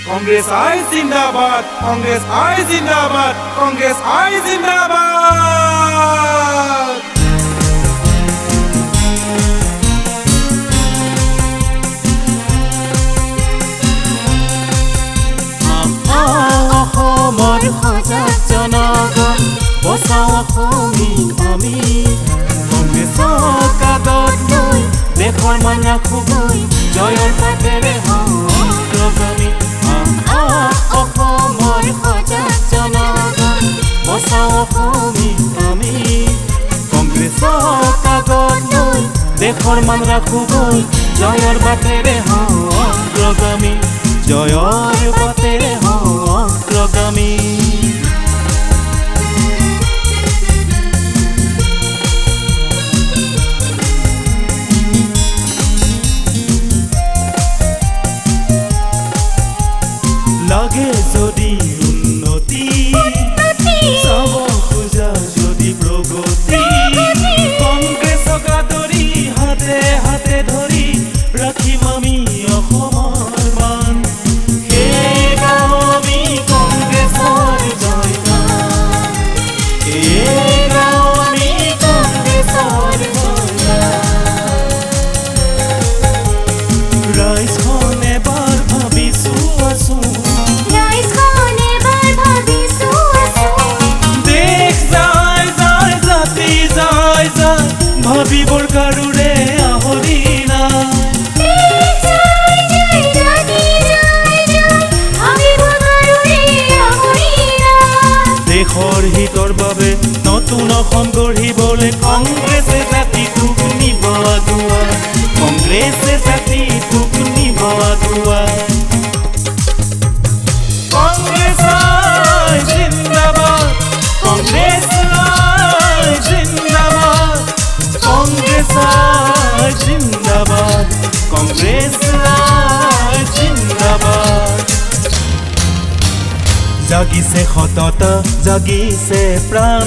Congress I Zindabad, Congress I Zindabad, Congress I Zindabad. অসমৰ সজাগ জনগণ বচাও অসমী আমি কংগ্ৰেছক কাগজ লৈ দেশৰ মান ৰাখোগৈ জয়ৰ বাটেৰে অগ্ৰগামী অসমৰ সজাগ জনগণ বচাও অসমী আমি কংগ্ৰেছক কাগজ লৈ দেশৰ মান ৰাখোগৈ জয়ৰ বাটেৰে অগ্ৰগামী জয়ৰ বাটেৰে অগ্ৰগামী লাগে যদি উন্নতি চাব খোজা যদি প্ৰগতি কংগ্ৰেছক আদৰি হাতে হাতে ধৰি ৰাখিম আমি অসমৰ মান ভাবিবৰ কাৰোৰে আহৰি দেশৰ হিতৰ বাবে নতুন অসম গঢ়িবলৈ কংগ্ৰেছে জাতিটোক নিব আগুৱাই কংগ্ৰেছে জাতিটোক নিব আগুৱাই কংগ্ৰেছ জিন্দাবাদ কংগ্ৰেছ জিন্দাবাদ কংগ্ৰেছ জিন্দাবাদ কংগ্ৰেছ জিন্দাবাদ জাগিছে সততা জাগিছে প্ৰাণ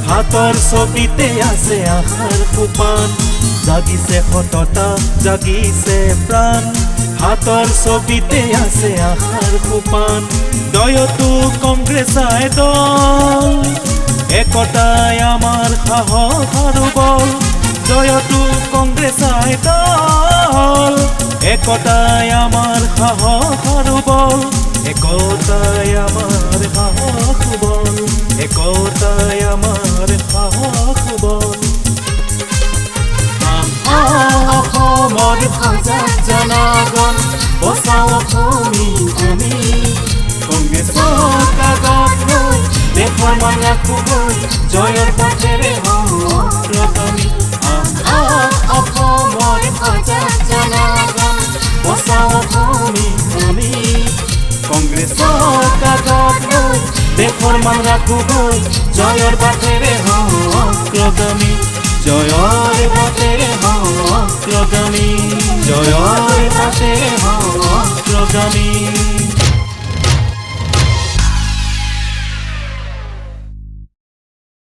হাতৰ ছবিতে আছে আশাৰ সোপান জাগিছে সততা জাগিছে প্ৰাণ হাতৰ ছবিতে আছে আশাৰ সোপান দয়তো কংগ্ৰেছাই দল একতাই আমাৰ সাহস আৰু বল জয়তো কংগ্ৰেছাই দল একতাই আমাৰ সাহস আৰু বল একতাই আমাৰ সাহস বল একতাই আমাৰ সাহস বল অসমৰ সজাগ জনগণ বচাও অসমী আমি কংগ্ৰেছক কাগজ লৈ দেশৰ মান ৰাখোগৈ জয়ৰ বাটেৰে অগ্ৰগামী অসমৰ সজাগ জনগণ বচাও অসমী আমি কংগ্ৰেছক কাগজ লৈ দেশৰ মান ৰাখোগৈ জয়ৰ বাটেৰে অগ্ৰগামী জয়ৰ বাটেৰে অগ্ৰগামী জয়ৰ বাটেৰে অগ্ৰগামী